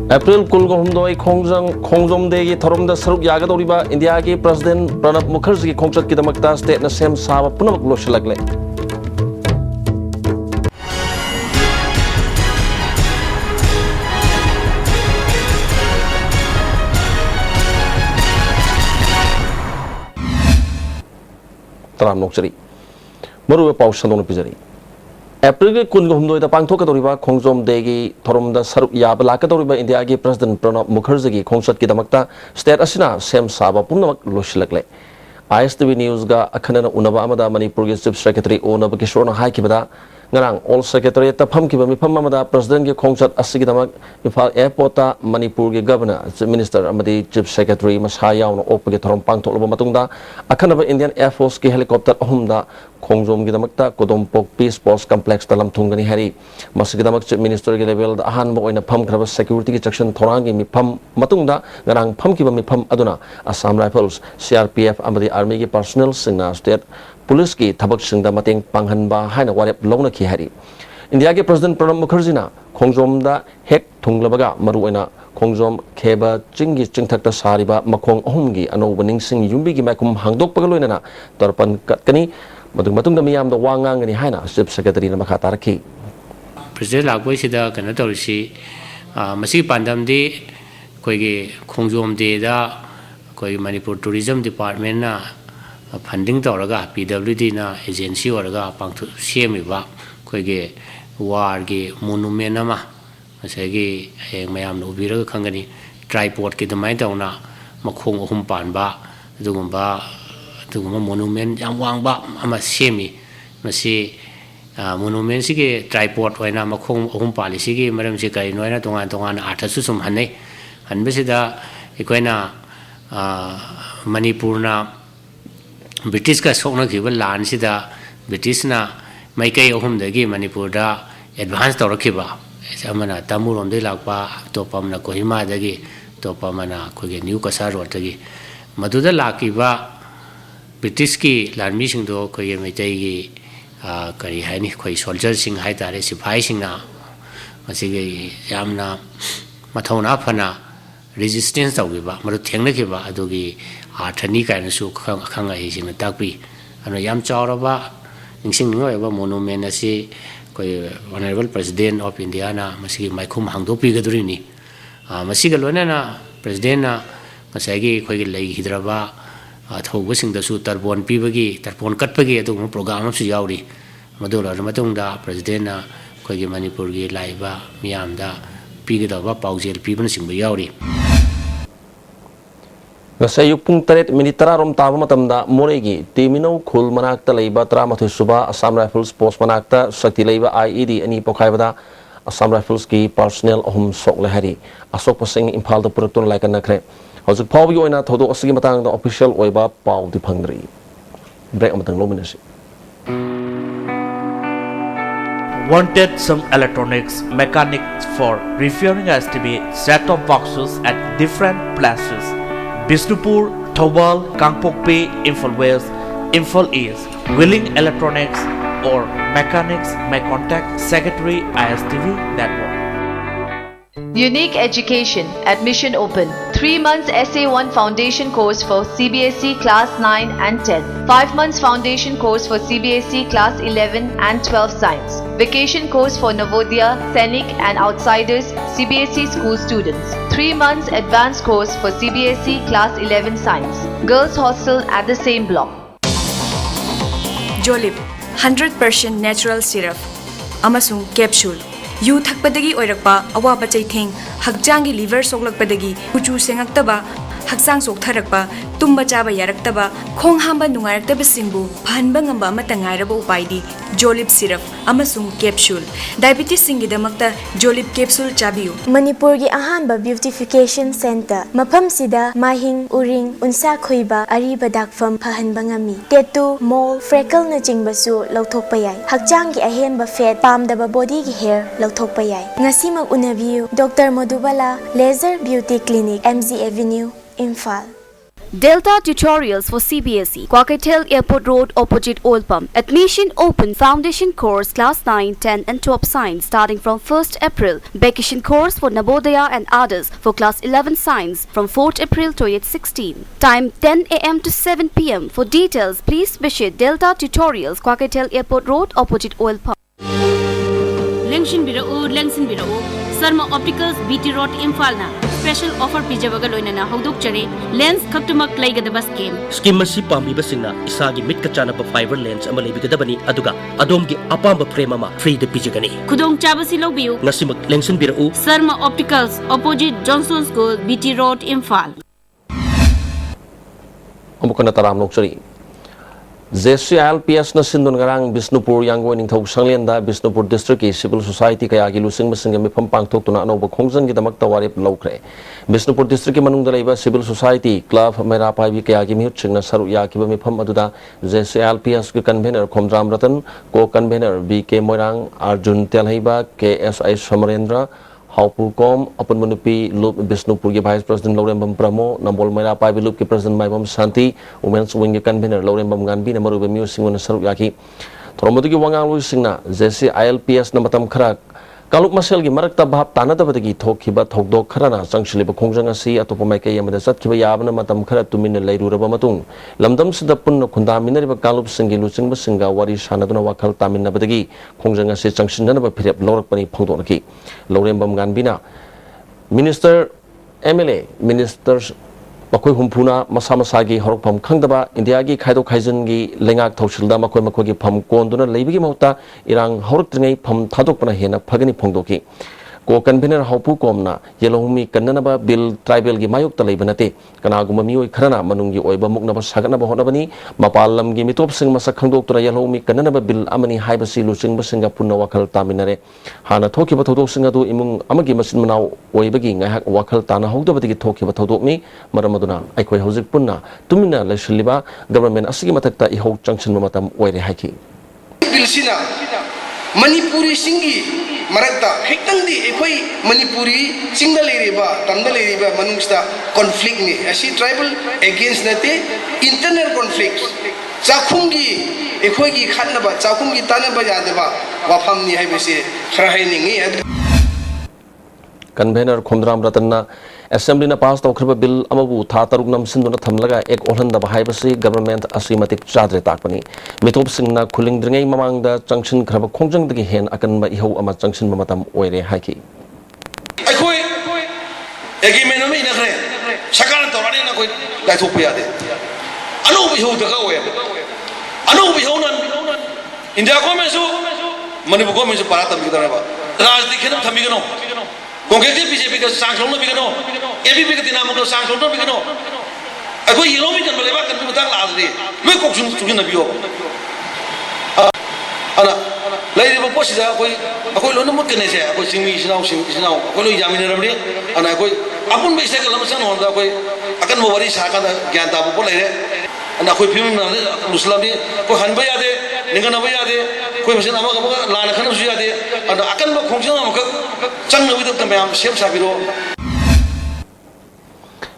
April Kulgomdoi Khongjom Day Thorom the Saruk Yagadoriba, India President Pranab Mukherjee Khongchat Kidamakta State na Sem Saba Punamak Loshalagle. Taram Nokchari Maru Pausandon Pizari. April Kulgomdoi the Pangtokadoriba, Khongjom Day Thorom the Saruk Yabalakadoriba, India President Pranab Mukherjee Khongchat Kidamakta State Asina Sem Saba Punamak Loshalagle. Istv News ga Akhanana Unaba Amada Manipuri Chief Secretary Ona Bakishona Haikibada Ngarang All Secretary Tapam Kiba Mipam Amada President Ge Khongchat Asigidamak Infal Airporta Manipur Ge Governor Minister Amadi Chief Secretary Masaya on Opage Thorom Pangtoloba Matunda Akhanaba Indian Air Force Ki Helicopter Ohumda Khongjom Gidamakta Kodompok Peace Force Complex Talam Tungani Hari Masigidamak Chief Minister Ge level Ahan Bo in a Pam Kraba Security Section Thorangi Mipam Matunda Ngarang Pam Kiba Mipam Aduna Assam Rifles CRPF Amadi Army Ge personnel Singna State Police ki Tabak Singda Mating Panghanba Haina Warep Lona Ki Hari India Ge President Pranab Mukherjee na Khongjom da Hek Tunglabaga Maruena Khongjom Kheba Chingi Chingthakta Sariba Makong Ohumgi Anoba Ningsing Yumbi Gi Makum Hangdok Pagaloina na Tarpan Katkani Matung da Miyam da Wangang ni Haina Chief Secretary na Makataraki President Lagboy Sida Kanatorisi Masi Pandam de Koigi Khongjom de da Koi Manipur Tourism Department na funding Toraga PWD na agency oraga Pangtu Siemiba Koigi War Gi Monument Nama Masagi Mayam no Vira Kangani tripod ki the Maidona Makong Humpanba Dugumba Duguma Monument Yamwangba Ama Siemi Masi Monument Sigi tripod Waina Makong Humpali Sigi Madam Sikai Noina Tongan Artasusum Hane and Besida Equena Manipurna British ka sokna kiba lan sida British na mai kai ohum dagi Manipur da advance tawrakiba amana tamurom de lakpa topam na Kohima dagi topam na khoge New Kasar road dagi maduda lakiba British ki lanmi sing do khoge mai tai gi kari haini khoi soldier sing hai tare sipai sing na masigi yamna mathona phana resistance tawgiba maru thengna kiba adugi Arthani kind of Kanga is in a Takbi and a Yam Chauraba, Ningsing Noeva Monument as a Honorable President of Indiana, Masigi Maikum Hangdopi Gadrini, Masiga Lonana, Presidenta, Masagi, Quagilay Hidraba, at wishing the suit Tarbon Pibagi, Tarpon Katpagi, to program of Yauri, Madura Matunda, Presidenta, Quagi Manipurgi, Laiba, Miamda, Pigidava, Pausel, people in Yauri. Nasayuk pung taret minitararom tama matamda moregi timino khul manakta leiba tramathu suba Assam Rifles post manakta sakti leiba IED ani pokhaibada Assam Rifles ki personnel ohum sok lehari asok pasing Imphal da puratun laikan nakre hojik phawbi oina thodo asigi matang da official oiba pau di phangri break amatang lominasi Wanted some electronics mechanics for repairing Istv set-top boxes at different places Bisnupur, Thobal, Kangpokpi, Imphal West, Imphal East. Willing electronics or mechanics may contact Secretary Istv Network. Unique Education Admission Open 3 months SA1 Foundation course for CBSE Class 9 and 10 5 months Foundation course for CBSE Class 11 and 12 Science Vacation course for Navodaya, Scenic and Outsiders CBSE school students 3 months Advanced course for CBSE Class 11 Science Girls Hostel at the same block Jolib 100% natural syrup Amasung capsule Yu thakpadagi oirakpa awaba chaitheng hakjangi liver soklakpadagi kuchu sengaktaba haksang soktharakpa tumba chaba yaraktaba khong hamba nungaraktaba singbu phanba ngamba amata ngairaba upaidi Jolib syrup amasung capsule diabetes singidamakta Jolib capsule chabiu Manipur gi ahanba beautification center mafam sida mahing uring unsa khoiba ariba dakfam phahanba ngami tattoo mole freckle na jingbasu lauthokpa yai hakjang gi ahenba fat pamdaba body gi hair lauthokpa yai ngasimag unabiu Dr. Madhubala Laser Beauty Clinic MZ Avenue Imphal Delta tutorials for CBSE, Kwakatel Airport Road opposite Oil Pump. Admission open. Foundation course class 9, 10 and 12 science starting from 1st April. Vacation course for Nabodaya and others for class 11 science from 4th April to 16. Time 10 a.m. to 7 p.m. For details, please visit Delta Tutorials, Kwakatel Airport Road opposite Oil Pump. Lengshin Birao, Sarma Opticals BT Road Infalna. Special offer Pijabaga Loinana Hoduk Chere, Lens Kaktumak Laigadaba scheme. Scheme Masi Pambi Basina, Isagi Mitkachana fiber lens, Amalibigadabani, Aduga, Adomgi Apamba Premama, free the Pijagani. Kudong Chabasi Lobiu, Nasimak Lengshin Birao, Sarma Opticals, opposite Johnson School, BT Road Infal. Amukana Taram Noksari. JCLPS na sindon ngarang Bisnupur Yango ning thau sanglenda Bisnupur District ki Civil Society kaya gi lusing masing mi pham pangthok tuna anoba khongjang gi damak tawarip lokre Bisnupur District ki manung dalaiba Civil Society Club Mera pai bi kaya gi mi chingna saru ya ki mi pham aduda JCLPS ki convener Khomram Ratan ko convener BK Moirang Arjun Telhaiba KSI Samarendra Haupulkom Open Manupi Loop Bisnupur ki Vice President Laurembam Pramo Nambol Mera pai bi Loop ki President Maibam Santi Women's Wing ki convener Laurembam Ganbi na maru mi singona saru ya ki Thoromodi ki wangang lu singna JCLPS na matam khara Kaluk masel gi marakta bahap tana da badagi thokhiba thokdok kharana changshliba khongjang asi atopa maikai yamada satkhiba yabna matam khara tumin leiruraba matung lamdam sida punna khunda minariba kalup singi luchingba singa wari sanaduna wakhal taminna badagi khongjang asi changshinna ba phirep lorakpani phongdonaki lorembam ganbina minister MLA ministers Makoi Humpuna Masamasagi Horokpam Kangdaba India gi Khaido Khaijin Lengak Thaushilda Makoi Makoi Pam Konduna Leibigi Mauta Irang Horoktrngai Pam Thadokpana Hena Phagani Phongdoki Ko convener Haupu Komna Yelohumi Kananaba Bill Tribal gi Mayuk Talaibanate Kanaguma Mioi Krana Manungi Oiba Muknaba Sagana Bahonabani Mapalam gi Mitop Sing Masakangdoktra Yelohumi Kananaba Bill Amani Haibasi Lusing Basinga Puna Wakal Taminare Hana Toki Batodok Singadu Imung Amagi Masin Manau Oibagi Ngahak Wakal Tana Hogdabati Toki Batodokmi Maramaduna Aikoi Hosik Puna Tumina Leshliba Government Asigi Matakta Iho Junction Mamatam Oire Haki Bilsina Manipuri Singi Marakta Hekandi Ekoi Manipuri Singa Leriba Tanda Leriba Manungsta conflict ni Asi tribal against nate internal conflicts Chakungi Ekoi ki Khanaba Chakungi Tanaba Yadaba Wafam ni Haibasi Khrahiningi Convener Khomram Ratanna Assembly na pass tawkhriba bill amabu tha taruk nam sinduna thamlaga ek olhan da bahaibasi government asimatik chadre takpani mitop singna khuling dringai mamang da changshin khraba khongjang dagi hen akan ba ihau ama changshin mamatam oire haiki Ekoi agreement ami na khre sakana tawani na koi lai thok ya de anu bi ho da ka oya anu bi ho nan India government su Manipur government su paratam bi da ba rajniti khenam thami gano Congress BJP ka sanction no bigano ABP ka tinamo ka sanction no bigano ako yilomi kan baleba kan butang la adri me ko chung na biyo ana lai de po sida ako lo no mut kene se ako singmi sinau ako lo yamin ramri ana ako apun me se ka lam san honda ako akan mo wari sa ka gyan ta po lai re ana ako phim na muslim ni ko hanba ya de ninga na ba ya de ko mesin ama ka la na khan su ya de ana akan ba khongchang am ka chang na wi da mayam sem sa biro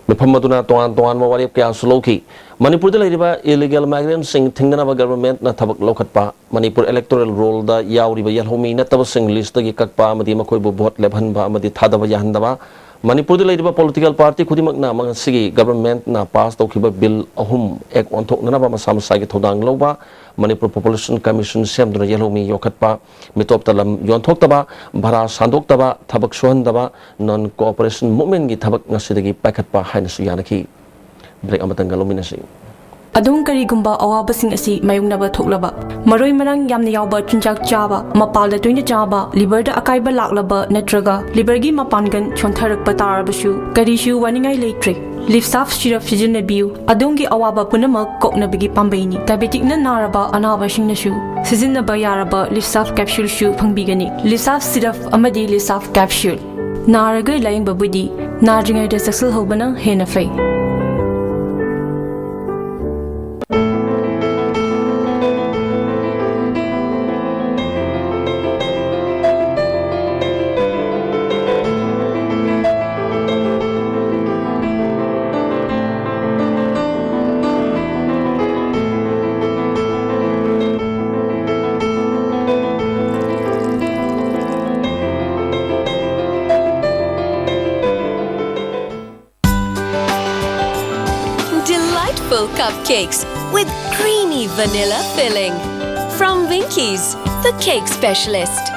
Mipamaduna Toan Mawari Kaya Suloki Manipur de Ladiba illegal migrants sing Tinganaba government na tabak lokatpa Manipur electoral roll da Yauriba Yalhomi Natabasing list the Kakpa Madima Koibu Bot Lebhanba Madi Tadaba Yahandaba Manipur de Ladiba political party Kudimakna Mangsigi government na passed Okiba Bill Ahum Ek on Tok Nanaba Masam Sagi Todang Loba Manipur Population Commission Semdra Yalhomi Yokatpa Mitop Talam Yon Toktaba Bara Sandok Taba Tabak Shuandaba Non Cooperation Movement Gi Tabak Nasidagi Pakatpa Hainas Yanaki Break Amatangaluminasi Adung karigumba awabasing asi mayungnaba thoklaba maroi marang yamna yawba chunjak chaba mapalda toina chaba liver da akaiba laklaba natraga liver gi mapangan chontharakpa tarabasu karishu waningai leitre lifsaf syrup sijinabiu adungi awaba punamak koknabigi pambaini diabetic na naraba anabasing nasu sizinaba yaraba lifsaf capsule shu phangbigani lifsaf syrup amadi lifsaf capsule naraga laing babudi narjingai da saksal hobana hena fai cakes with creamy vanilla filling. From Winkies, the cake specialist.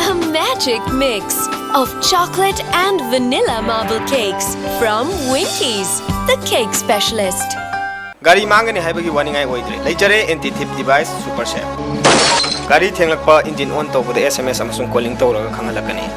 A magic mix of chocolate and vanilla marble cakes from Winkies, the cake specialist. Gari mangani haibagi waningai oidre leijare anti-theft device super safe. Gari thenglakpa engine on tawbada SMS amasung calling tawraga khangalakani.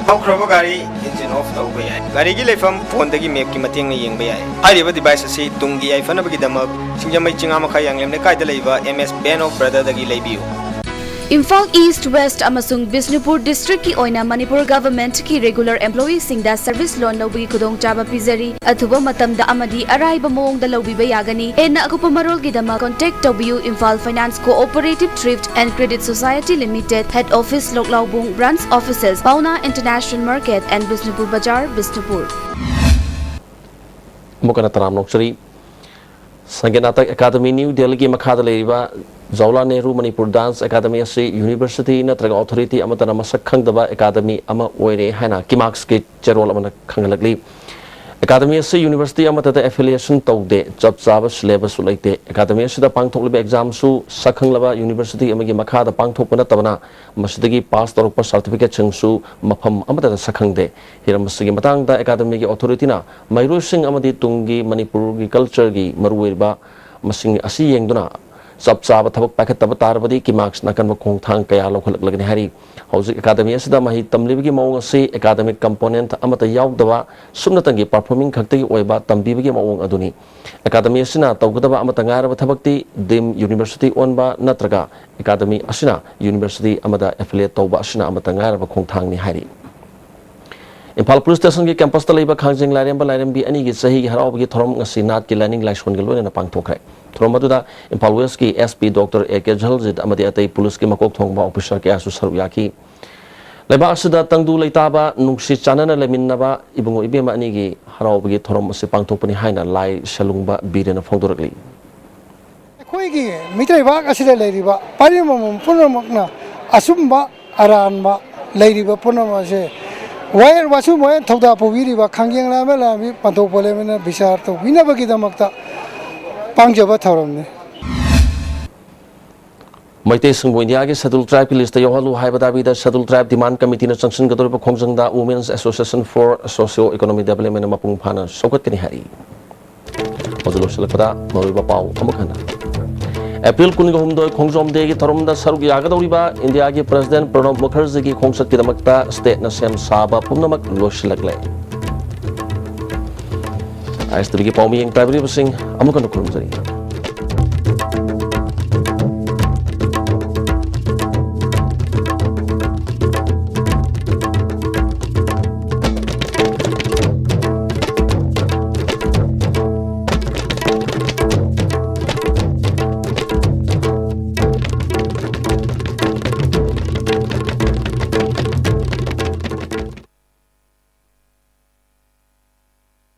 Hawkraba gari engine off tawba yai. Gari gi leifam phone dagi map ki matengna yengba yai. Hairiba device asi tungi ai fanabagi damak singjamai chingama kha yanglemne kaida leiba MS Band of Brother dagi leibiu. Imphal East West amasung Bishnupur District ki oina Manipur government ki regular employees singda service loan lawbi khudong chaba pizari athuba matamda amadi araiba mong da lawbi ba yagani enna akupa marol gidama contact tobu Imphal Finance Cooperative Thrift and Credit Society Limited Head Office Loklaubung branch offices Pauna International Market and Bishnupur Bazaar Bishnupur Mukana taram noksari Sangenatak Academy New Delhi ki makhada leiba Jawaharlal Nehru Manipur Dance Academy asi University natraga authority amatana masak khangdaba academy ama oire haina kimax ke cherol amana khangalakli academy asi university amata affiliation tawde job chaba syllabus ulaite academy asida pangthokliba exam su sakhanglaba university amagi makhada pangthokpana tabana masidagi pass torokpa certificate chingsu mafam amata sakhangde hiramsigi matangda academy gi authority na mairo sing amadi tungi Manipur gi culture gi maruweba masing asi yengduna Sab Saba Tabak Packet Tabatarbadi Kimax Nakan Kong Tang Kaya Local Hari Housing Academy Asida Mahi Tamlibigi Mong si academic component Amata Yaudava Sumnatangi performing Kakti Weba Tambibigi Mong Aduni Academy Asina Taugadaba Amatangara Tabakti Dim University Onba Natraga Academy Asina University Amada Affiliate Toba Asina Amatangara Kong Tang Ni Hari Imphal Police Station ki campus talaiba khangjing lairemba lairembi ani gi sahi gi haraubi thorom ngasi nat ki learning laison gi loina pangthokre Thromaduda Imphal West ki SP Dr. A.K. Jhaljit amadi atai police ki makok thongba officer ki asu saru yaki leba asida tangdu leitaba nungsi chanana leminnaba ibungo ibema ani gi haraubi gi thorom ase pangthokpani haina lai salungba birena phongdorakli khoi gi mitraiba asida leiriba parimam punamakna asumba aranba leiriba punama se Wire was who told up Viriba, Kanging Lamela, Pantopolemina, Bisharto, we never get a Makta Pangjava Toram. My tasting Windiagi settled tribe list the Yohalu Hybadabi, settled tribe demand committee in Sanction Gatorpa Kongzanga Women's Association for Socio-Economic Development Mapung Pana, Sokatani Hari. Modulo Selekada, Moriba Pau, Amakana. April Kunigumdo Kongzom Degi Torumda Sarugi Agadoriba, Indiagi President Pranab Mukherjee Kongsat Kidamakta, State Nasem Saba Punamak Loshilakle. I still give Pomi and Tabri Sing, Amakana Kurumzari.